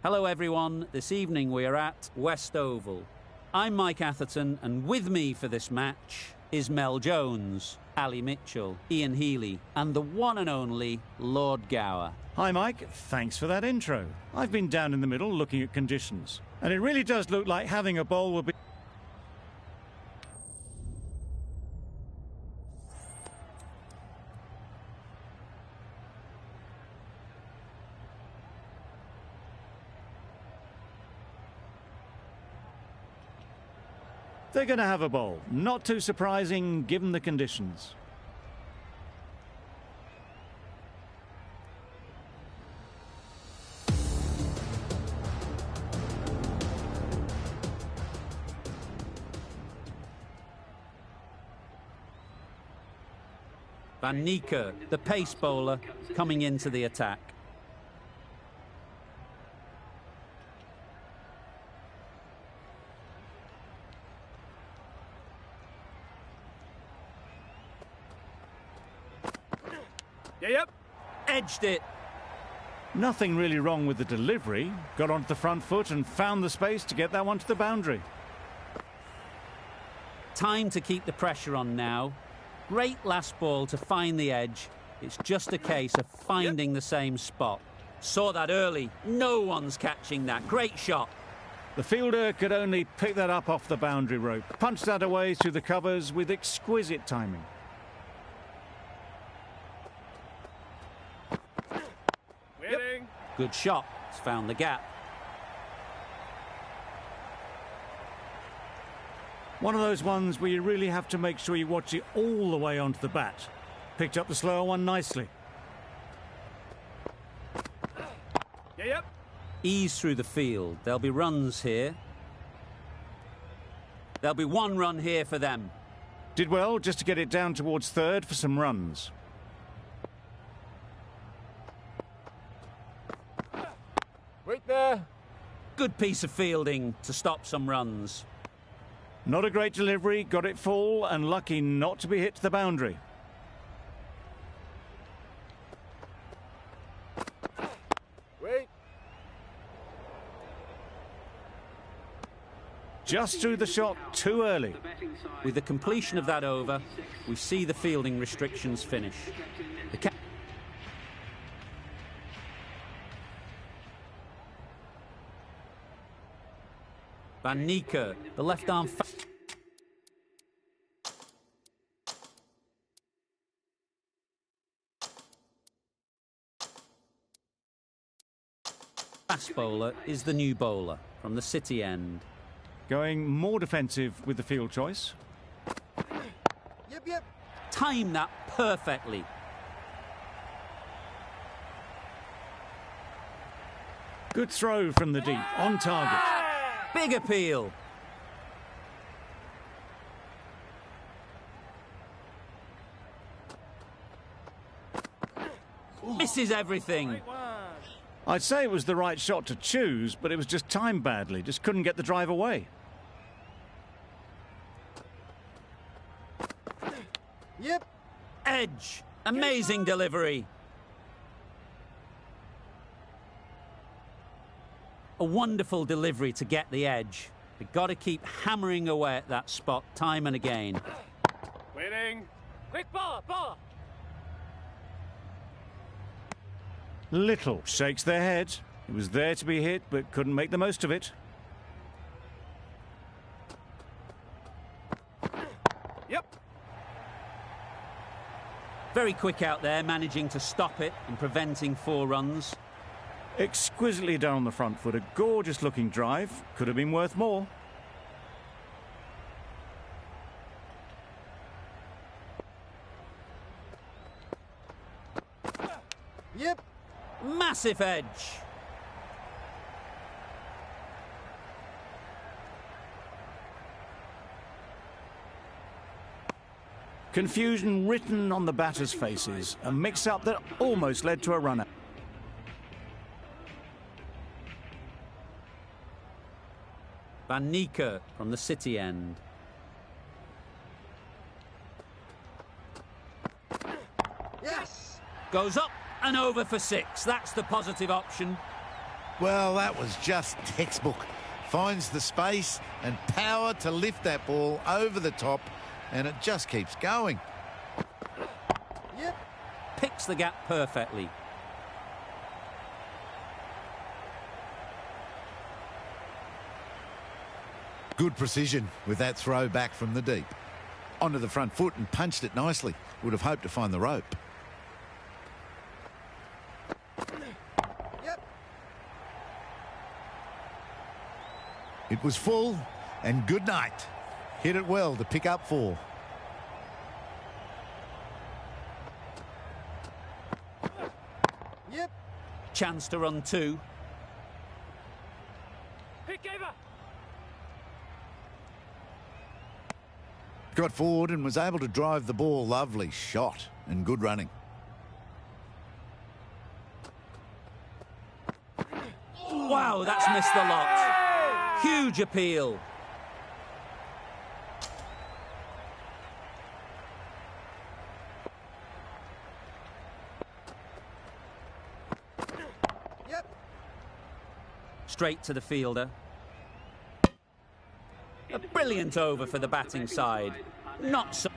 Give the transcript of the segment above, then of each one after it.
Hello everyone, this evening we are at West Oval. I'm Mike Atherton and with me for this match is Mel Jones, Ali Mitchell, Ian Healy and the one and only Lord Gower. Hi Mike, thanks for that intro. I've been down in the middle looking at conditions and it really does look like having a bowl will be... They're going to have a bowl. Not too surprising given the conditions. Van Niekerk, the pace bowler, coming into the attack. Yep. Edged it. Nothing really wrong with the delivery. Got onto the front foot and found the space to get that one to the boundary. Time to keep the pressure on now. Great last ball to find the edge. It's just a case of finding the same spot. Saw that early. No one's catching that. Great shot. The fielder could only pick that up off the boundary rope. Punched that away through the covers with exquisite timing. Good shot. It's found the gap. One of those ones where you really have to make sure you watch it all the way onto the bat. Picked up the slower one nicely. Yep. Ease through the field. There'll be runs here. There'll be one run here for them. Did well just to get it down towards third for some runs. Wait there. Good piece of fielding to stop some runs. Not a great delivery, got it full and lucky not to be hit to the boundary. Wait. Just threw the shot too early. With the completion of that over, we see the fielding restrictions finish. The Van Niekerk, the left-arm fast bowler is the new bowler from the City end. Going more defensive with the field choice. Yep. Time that perfectly. Good throw from the deep, on target. Big appeal. Misses everything. I'd say it was the right shot to choose, but it was just timed badly. Just couldn't get the drive away. Yep. Edge. Amazing delivery. A wonderful delivery to get the edge. We've got to keep hammering away at that spot time and again. Waiting. Quick ball. Little shakes their head. It was there to be hit, but couldn't make the most of it. Yep. Very quick out there, managing to stop it and preventing 4 runs. Exquisitely done on the front foot. A gorgeous looking drive. Could have been worth more. Yep. Massive edge. Confusion written on the batters' faces. A mix-up that almost led to a run out. Van Niekerk from the City end. Yes. Goes up and over for 6. That's the positive option. Well, that was just textbook. Finds the space and power to lift that ball over the top, and it just keeps going. Yep. Picks the gap perfectly. Good precision with that throw back from the deep. Onto the front foot and punched it nicely. Would have hoped to find the rope. Yep. It was full, and good night. Hit it well to pick up 4. Yep. Chance to run 2. Pick over. Got forward and was able to drive the ball. Lovely shot and good running. Wow, that's missed the lot. Huge appeal. Yep. Straight to the fielder. A brilliant over for the batting side. Not so...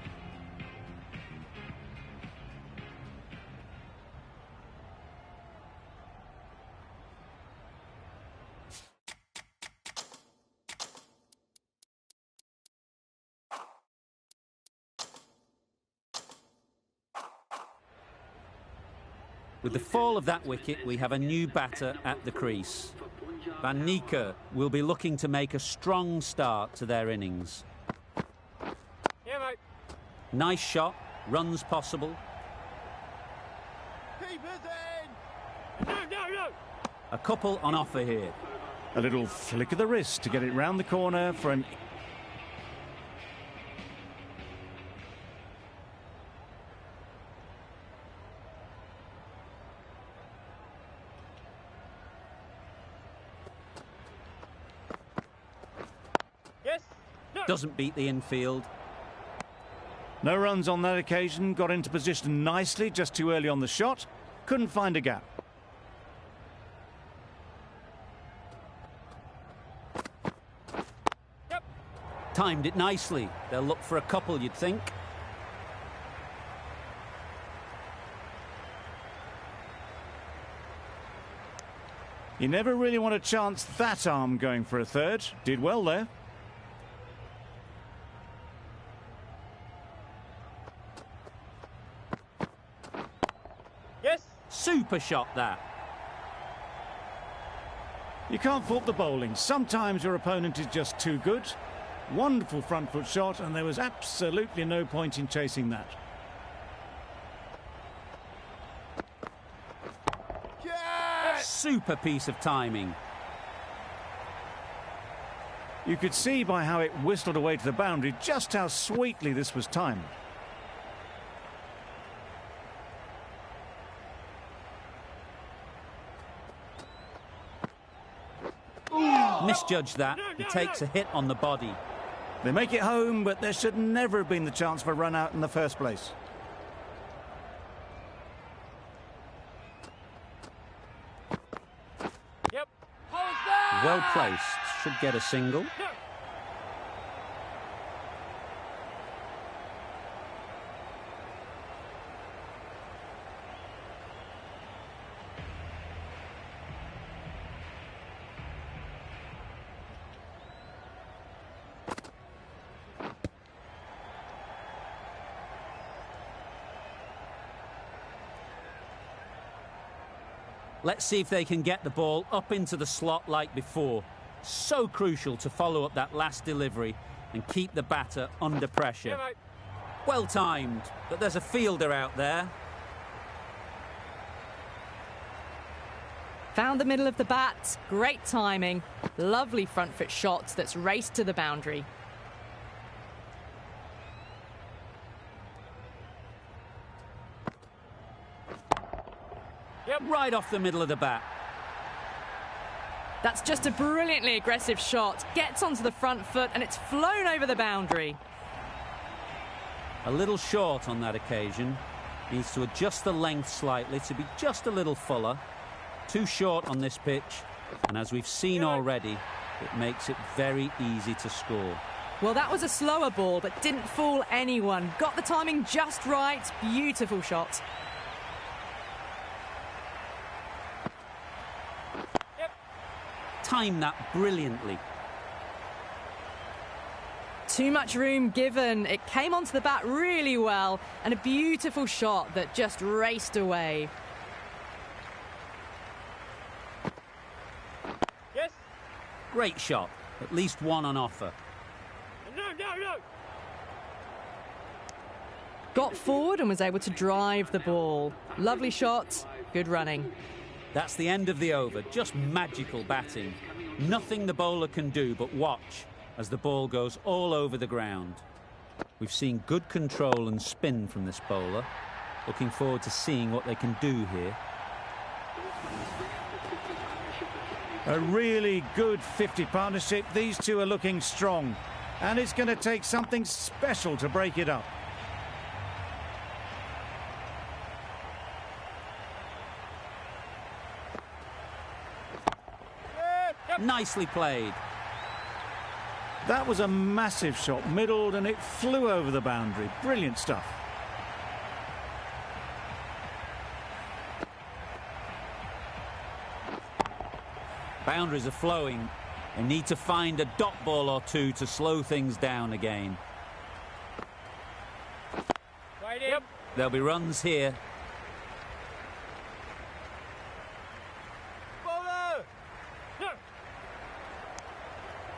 With the fall of that wicket, we have a new batter at the crease. Van Niekerk will be looking to make a strong start to their innings. Yeah, mate. Nice shot, runs possible. Keep it in. No. A couple on offer here. A little flick of the wrist to get it round the corner for an... Yes. No. Doesn't beat the infield. No runs on that occasion. Got into position nicely, just too early on the shot. Couldn't find a gap. Yep. Timed it nicely. They'll look for a couple, you'd think. You never really want to chance that arm going for a third. Did well there. Yes. Super shot that. You can't fault the bowling. Sometimes your opponent is just too good. Wonderful front foot shot, and there was absolutely no point in chasing that. Yes. Super piece of timing. You could see by how it whistled away to the boundary just how sweetly this was timed. Misjudged that. He takes a hit on the body. They make it home, but there should never have been the chance for a run out in the first place. Yep. Hold that. Well placed. Should get a single. No. Let's see if they can get the ball up into the slot like before. So crucial to follow up that last delivery and keep the batter under pressure. Yeah, mate. Well timed, but there's a fielder out there. Found the middle of the bat. Great timing. Lovely front foot shot that's raced to the boundary. Yep. Right off the middle of the bat. That's just a brilliantly aggressive shot. Gets onto the front foot and it's flown over the boundary. A little short on that occasion. Needs to adjust the length slightly to be just a little fuller. Too short on this pitch. And as we've seen already, it makes it very easy to score. Well, that was a slower ball, but didn't fool anyone. Got the timing just right. Beautiful shot. Timed that brilliantly. Too much room given. It came onto the bat really well, and a beautiful shot that just raced away. Yes. Great shot. At least one on offer. No, no, no. Got forward and was able to drive the ball. Lovely shot. Good running. That's the end of the over. Just magical batting. Nothing the bowler can do but watch as the ball goes all over the ground. We've seen good control and spin from this bowler. Looking forward to seeing what they can do here. A really good 50 partnership. These two are looking strong, and it's going to take something special to break it up. Nicely played. That was a massive shot, middled, and it flew over the boundary. Brilliant stuff. Boundaries are flowing. They need to find a dot ball or two to slow things down again. Right in. There'll be runs here. Bowler. No.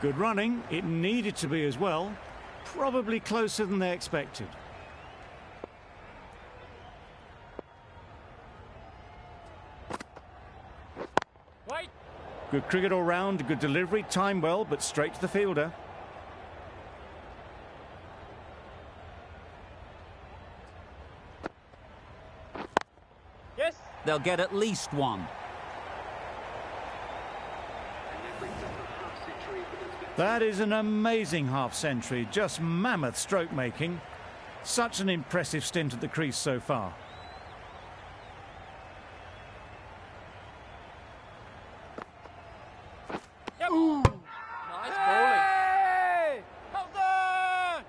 Good running. It needed to be as well. Probably closer than they expected. Right. Good cricket all round, good delivery, time well, but straight to the fielder. Yes. They'll get at least one. That is an amazing half-century, just mammoth stroke making. Such an impressive stint at the crease so far. Yep. Ooh. Nice bowling. Hey! Well done.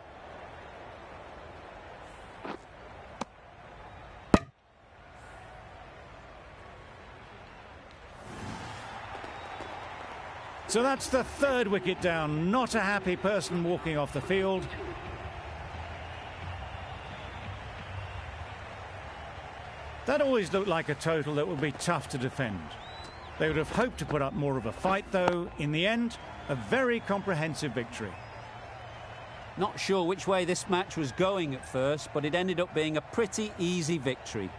So that's the third wicket down. Not a happy person walking off the field. That always looked like a total that would be tough to defend. They would have hoped to put up more of a fight, though. In the end, a very comprehensive victory. Not sure which way this match was going at first, but it ended up being a pretty easy victory.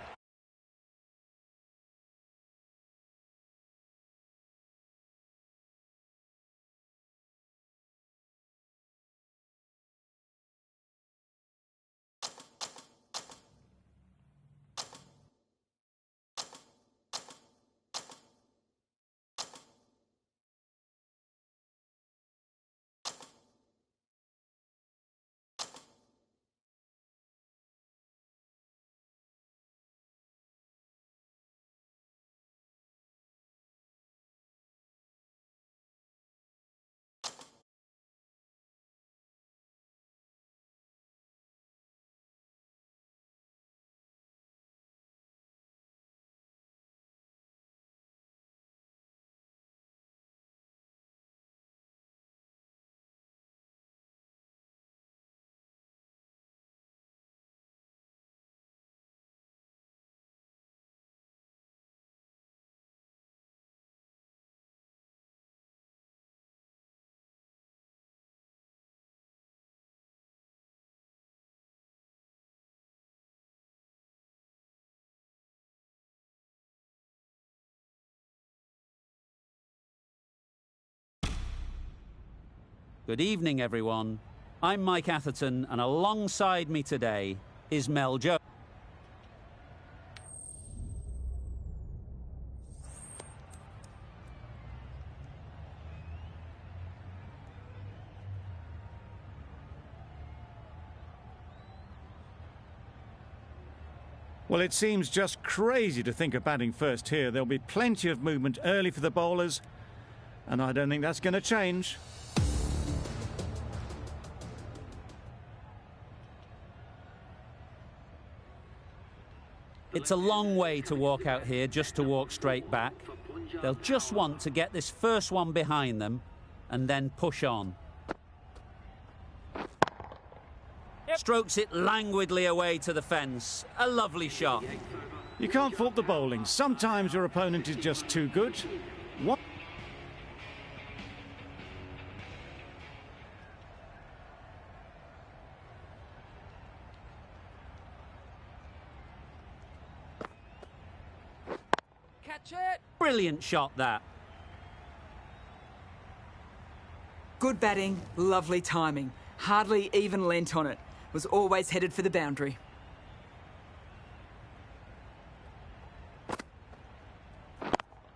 Good evening, everyone. I'm Mike Atherton, and alongside me today is Mel Jones. Well, it seems just crazy to think of batting first here. There'll be plenty of movement early for the bowlers, and I don't think that's going to change. It's a long way to walk out here just to walk straight back. They'll just want to get this first one behind them and then push on. Strokes it languidly away to the fence. A lovely shot. You can't fault the bowling. Sometimes your opponent is just too good. What? Catch it! Brilliant shot, that. Good batting, lovely timing. Hardly even leant on it. Was always headed for the boundary.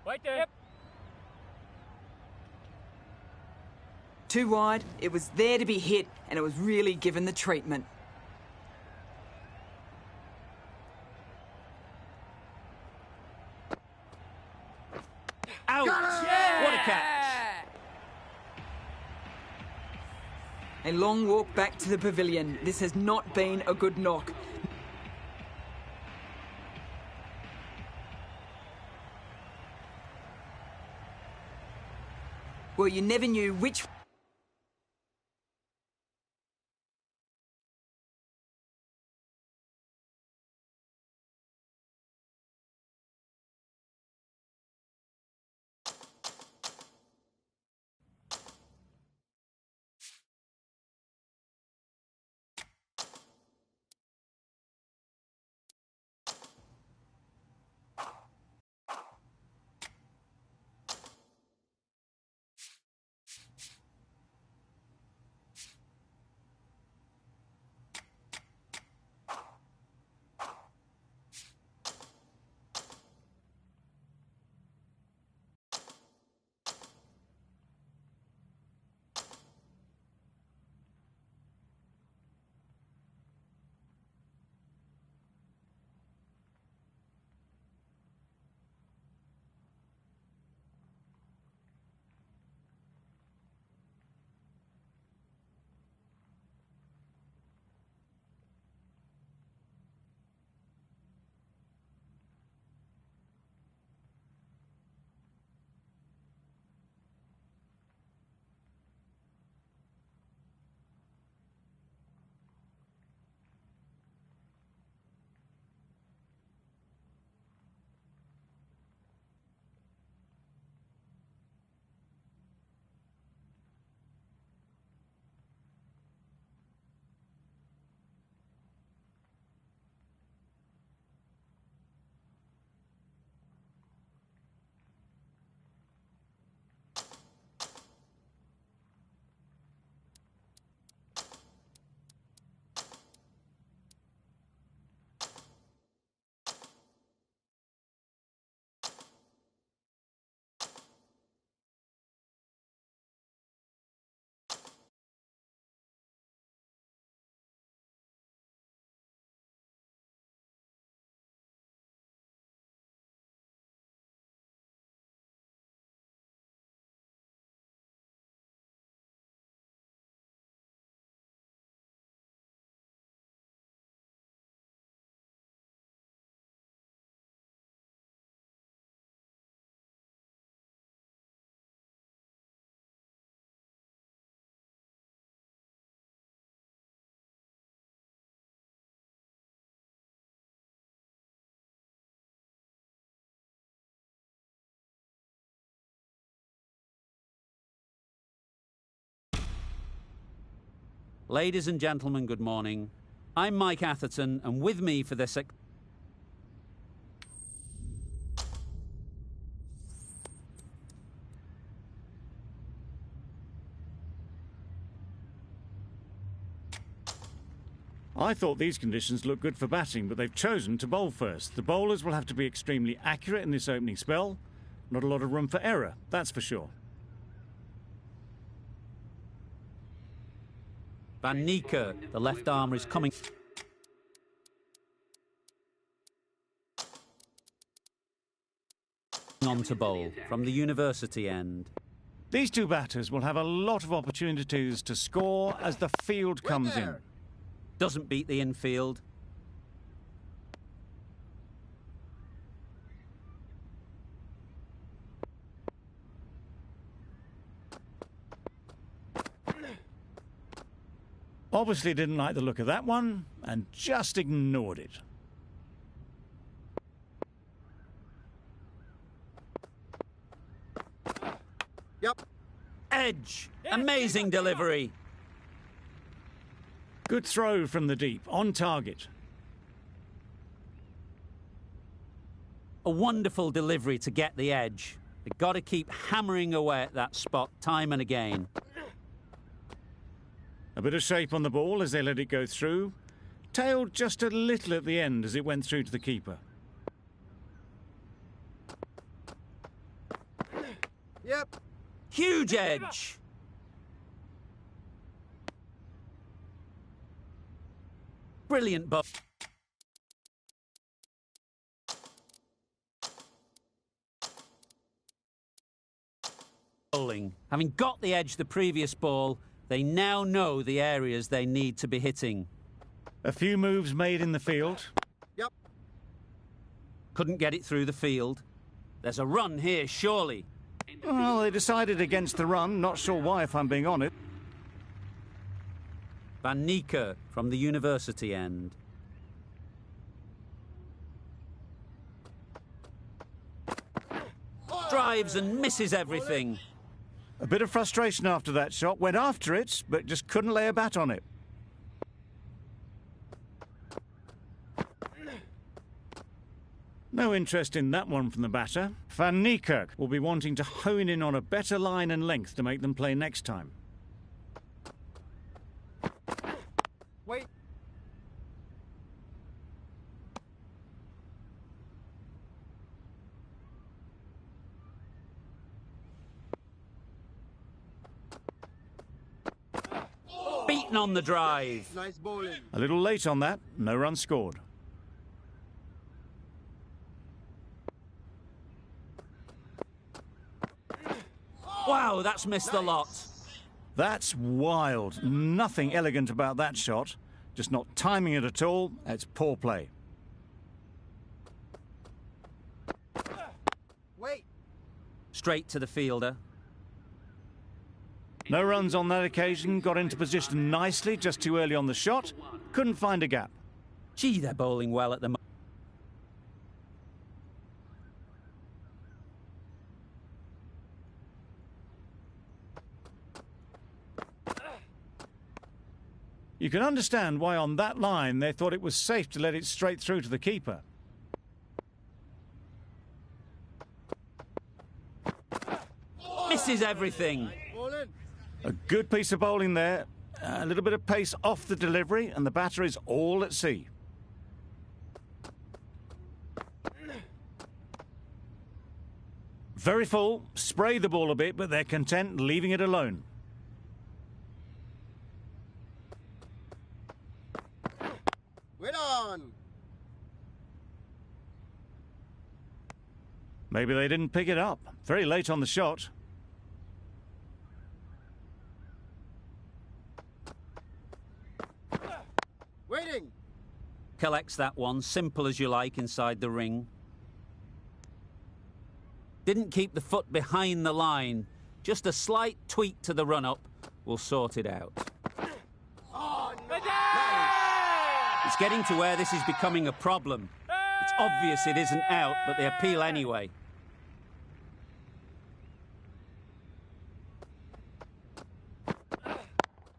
Right there. Yep. Too wide, it was there to be hit, and it was really given the treatment. Out! What a catch! A long walk back to the pavilion. This has not been a good knock. Well, you never knew which... Ladies and gentlemen, good morning. I'm Mike Atherton, and with me for this... I thought these conditions looked good for batting, but they've chosen to bowl first. The bowlers will have to be extremely accurate in this opening spell. Not a lot of room for error, that's for sure. Van Niekerk, the left armer, is coming on to bowl from the university end. These two batters will have a lot of opportunities to score as the field comes in. Doesn't beat the infield. Obviously didn't like the look of that one and just ignored it. Yep. Edge. Amazing delivery. Good throw from the deep, on target. A wonderful delivery to get the edge. They've got to keep hammering away at that spot time and again. A bit of shape on the ball as they let it go through. Tailed just a little at the end as it went through to the keeper. Yep. Huge edge. Brilliant bowling. Having got the edge the previous ball, they now know the areas they need to be hitting. A few moves made in the field. Yep. Couldn't get it through the field. There's a run here, surely. Well, they decided against the run. Not sure why, if I'm being honest. Van Nieker from the university end. Drives and misses everything. A bit of frustration after that shot. Went after it, but just couldn't lay a bat on it. No interest in that one from the batter. Van Niekerk will be wanting to hone in on a better line and length to make them play next time. Wait. Beaten on the drive. Nice bowling. A little late on that. No run scored. Wow, that's missed the lot. That's wild. Nothing elegant about that shot. Just not timing it at all. It's poor play. Wait. Straight to the fielder. No runs on that occasion. Got into position nicely, just too early on the shot. Couldn't find a gap. Gee, they're bowling well at the moment. You can understand why on that line they thought it was safe to let it straight through to the keeper. Misses everything. A good piece of bowling there. A little bit of pace off the delivery, and the batter is all at sea. Very full. Spray the ball a bit, but they're content leaving it alone. Wait on. Maybe they didn't pick it up. Very late on the shot. Waiting. Collects that one, simple as you like, inside the ring. Didn't keep the foot behind the line. Just a slight tweak to the run-up will sort it out. It's getting to where this is becoming a problem. It's obvious it isn't out, but they appeal anyway.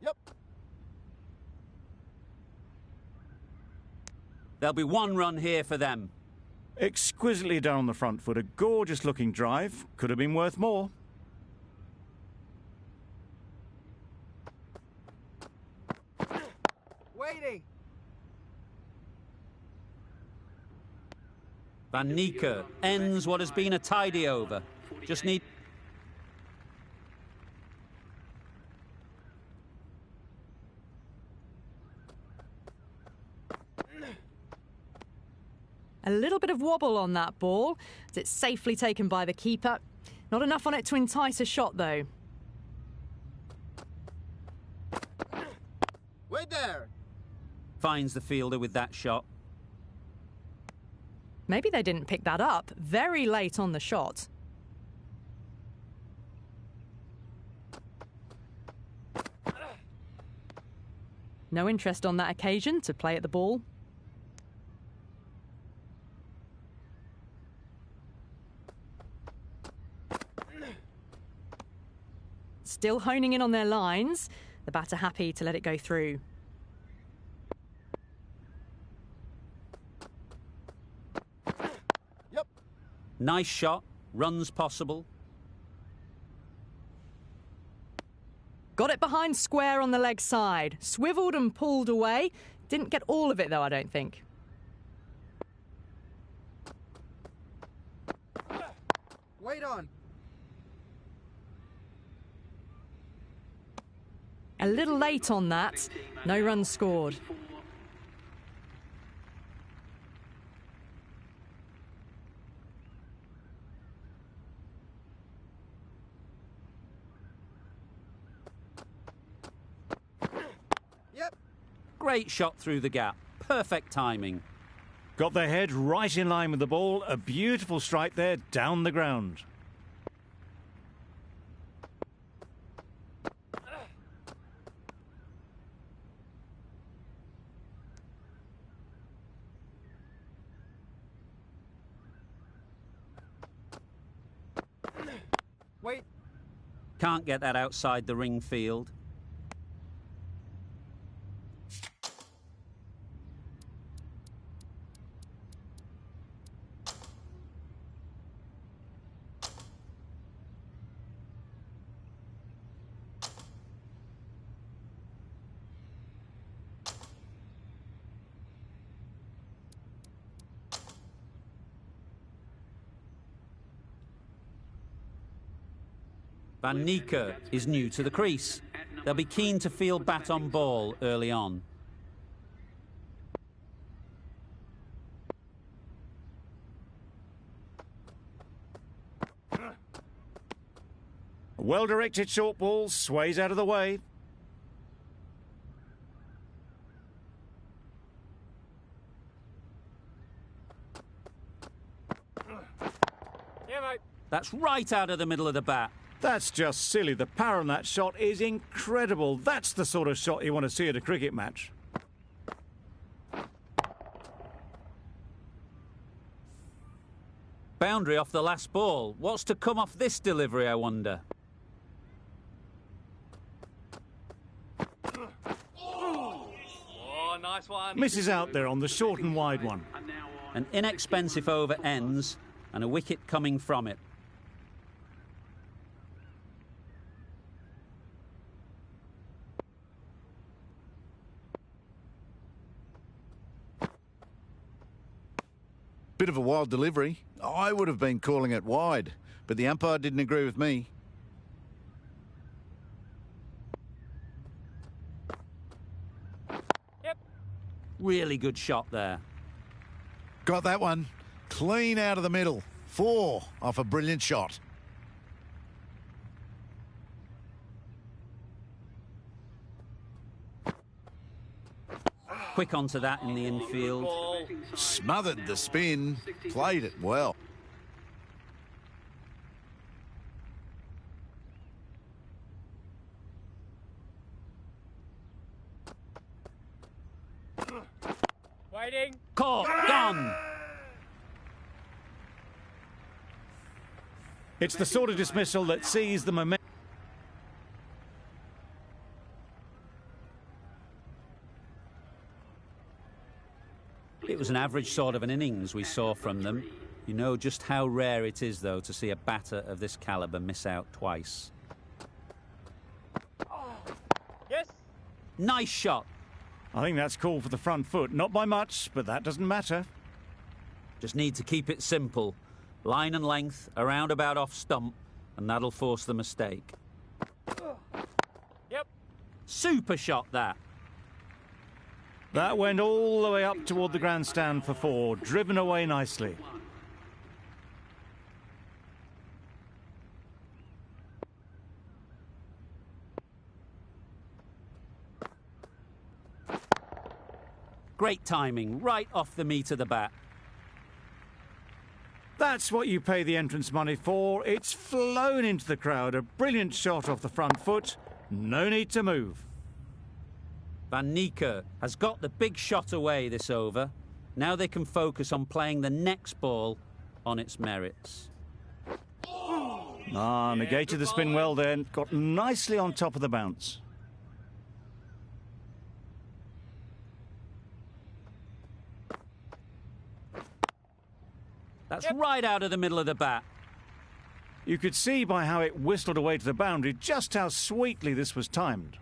Yep. There'll be one run here for them. Exquisitely done on the front foot. A gorgeous looking drive. Could have been worth more. Waiting. Van Nieker ends what has been a tidy over. Just need... A little bit of wobble on that ball, as it's safely taken by the keeper. Not enough on it to entice a shot, though. there. Finds the fielder with that shot. Maybe they didn't pick that up very late on the shot. No interest on that occasion to play at the ball. Still honing in on their lines. The batter happy to let it go through. Yep. Nice shot. Runs possible. Got it behind square on the leg side. Swiveled and pulled away. Didn't get all of it though, I don't think. Wait on. A little late on that. No runs scored. Yep. Great shot through the gap. Perfect timing. Got their head right in line with the ball. A beautiful strike there down the ground. Wait. Can't get that outside the ring field. Van Niekerk is new to the crease. They'll be keen to field bat on ball early on. A well-directed short ball sways out of the way. Yeah, mate. That's right out of the middle of the bat. That's just silly. The power on that shot is incredible. That's the sort of shot you want to see at a cricket match. Boundary off the last ball. What's to come off this delivery, I wonder? Oh, nice one. Misses out there on the short and wide one. An inexpensive over ends and a wicket coming from it. Bit of a wild delivery. I would have been calling it wide, but the umpire didn't agree with me. Yep. Really good shot there. Got that one. Clean out of the middle. 4 off a brilliant shot. Quick onto that in the infield. Ball. Smothered the spin. Played it well. Waiting. Caught. Gone. It's the sort of dismissal that sees the momentum. It was an average sort of an innings we saw from them. You know just how rare it is, though, to see a batter of this calibre miss out twice. Yes. Nice shot. I think that's called for the front foot. Not by much, but that doesn't matter. Just need to keep it simple. Line and length, around about off stump, and that'll force the mistake. Yep. Super shot, that. That went all the way up toward the grandstand for 4, driven away nicely. Great timing, right off the meat of the bat. That's what you pay the entrance money for. It's flown into the crowd. A brilliant shot off the front foot. No need to move. Van Niekerk has got the big shot away this over. Now they can focus on playing the next ball on its merits. Negated the spin well then. Got nicely on top of the bounce. That's right out of the middle of the bat. You could see by how it whistled away to the boundary just how sweetly this was timed.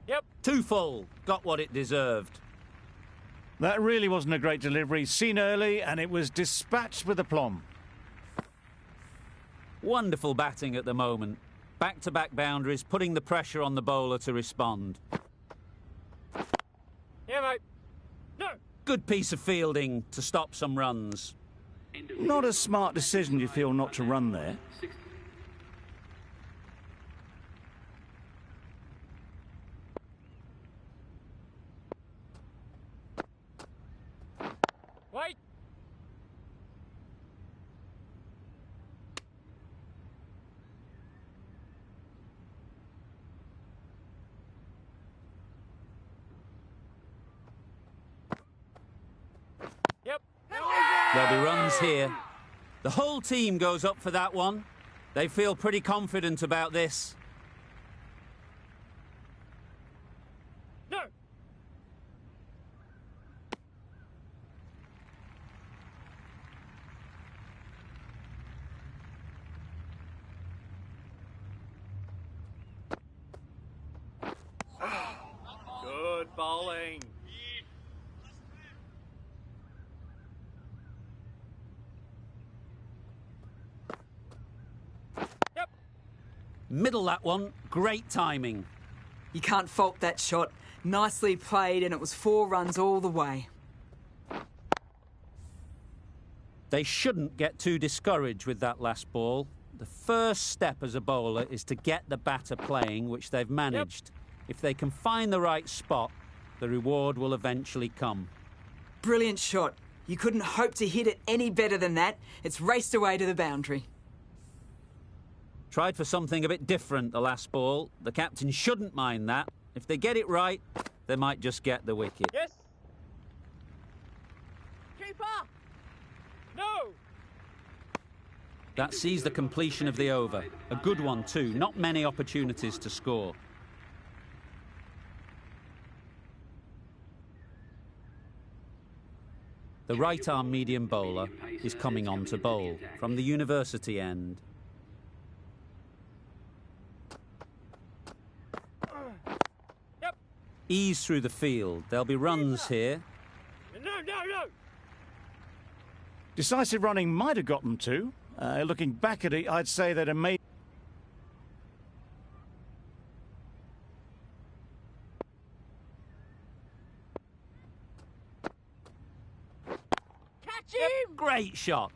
Yep. Too full. Got what it deserved. That really wasn't a great delivery. Seen early, and it was dispatched with aplomb. Wonderful batting at the moment. Back-to-back boundaries, putting the pressure on the bowler to respond. Yeah, mate. No. Good piece of fielding to stop some runs. Not a smart decision, you feel, not to run there. Wait. Yep. There'll be runs here. The whole team goes up for that one. They feel pretty confident about this. No. Good bowling. Yep. Middle that one. Great timing. You can't fault that shot. Nicely played, and it was 4 runs all the way. They shouldn't get too discouraged with that last ball. The first step as a bowler is to get the batter playing, which they've managed. If they can find the right spot, the reward will eventually come. Brilliant shot. You couldn't hope to hit it any better than that. It's raced away to the boundary. Tried for something a bit different the last ball. The captain shouldn't mind that. If they get it right, they might just get the wicket. Yes. Keeper. No. That sees the completion of the over. A good one too. Not many opportunities to score. The right-arm medium bowler is coming on to bowl from the university end. Yep. Ease through the field. There'll be runs here. No. Decisive running might have got them to. Looking back at it, I'd say that a made. Catch him. Great shot.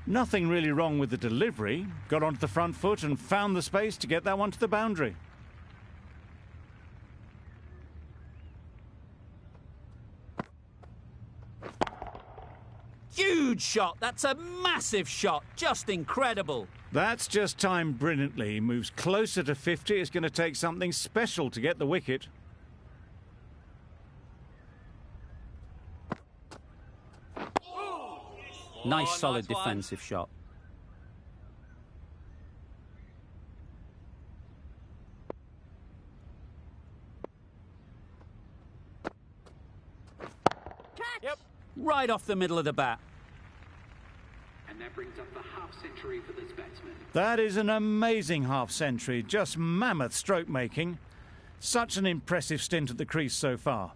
Nothing really wrong with the delivery. Got onto the front foot and found the space to get that one to the boundary. Huge shot. That's a massive shot. Just incredible. That's just timed brilliantly. He moves closer to 50. It's going to take something special to get the wicket. Nice solid nice one. defensive shot. Yep. Right off the middle of the bat. And that brings up the half-century for this batsman. That is an amazing half-century. Just mammoth stroke making. Such an impressive stint at the crease so far.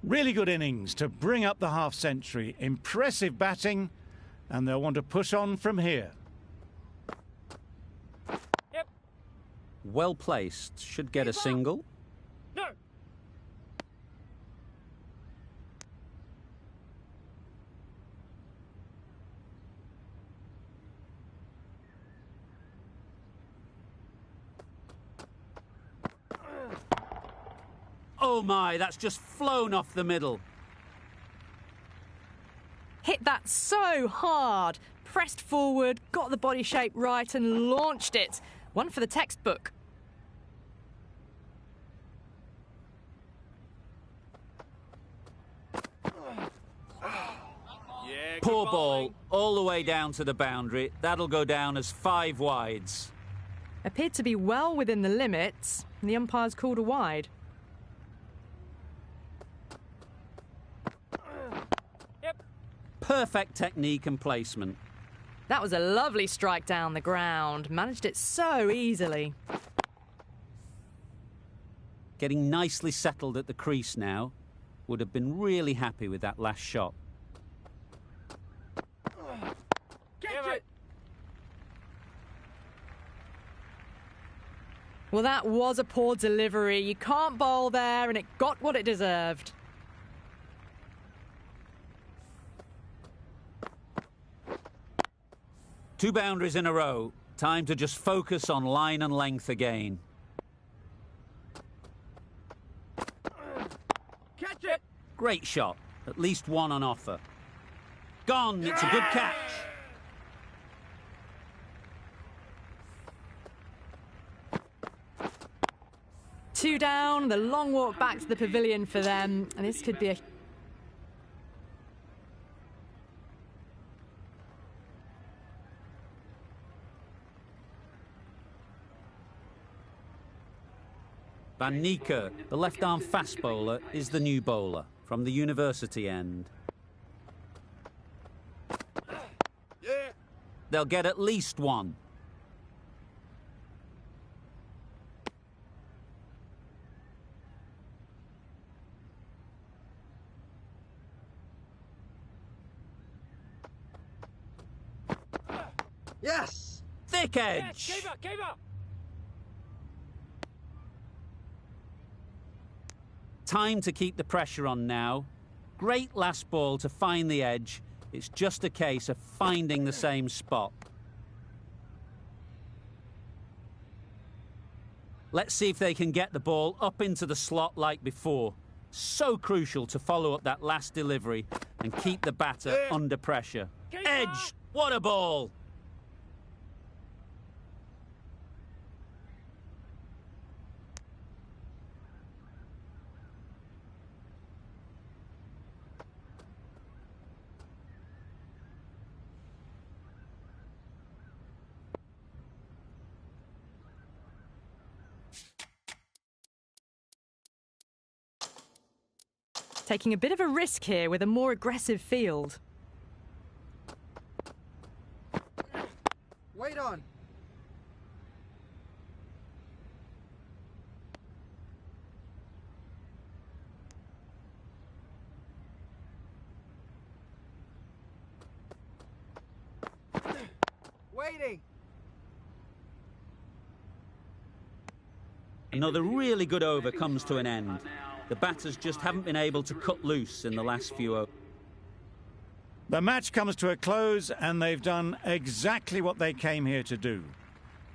Really good innings to bring up the half-century. Impressive batting, and they'll want to push on from here. Yep. Well placed. Should get a single. No. Oh my, that's just flown off the middle. Hit that so hard. Pressed forward, got the body shape right and launched it. One for the textbook. Poor ball, all the way down to the boundary. That'll go down as 5 wides. Appeared to be well within the limits, and the umpires called a wide. Yep. Perfect technique and placement. That was a lovely strike down the ground. Managed it so easily. Getting nicely settled at the crease now. Would have been really happy with that last shot. Catch it. Well, that was a poor delivery. You can't bowl there, and it got what it deserved. Two boundaries in a row. Time to just focus on line and length again. Catch it. Great shot. At least one on offer. Gone. It's a good catch. Two down, the long walk back to the pavilion for them, and this could be a... Van Niekerk, the left-arm fast bowler, is the new bowler from the university end. Yeah. They'll get at least one. Yes. Thick edge. Yes. Keep up. Time to keep the pressure on now. Great last ball to find the edge. It's just a case of finding the same spot. Let's see if they can get the ball up into the slot like before. So crucial to follow up that last delivery and keep the batter under pressure. Edge! What a ball! Taking a bit of a risk here with a more aggressive field. Wait on. Waiting. Another really good over comes to an end. The batters just haven't been able to cut loose in the last few overs. The match comes to a close and they've done exactly what they came here to do.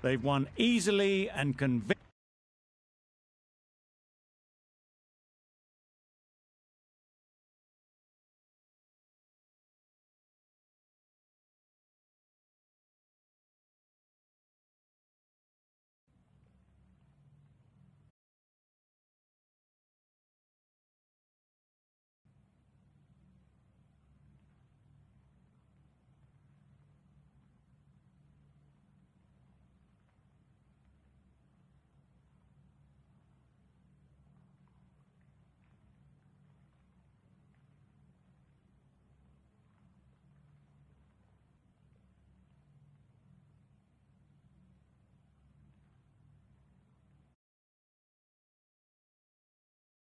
They've won easily and convincingly.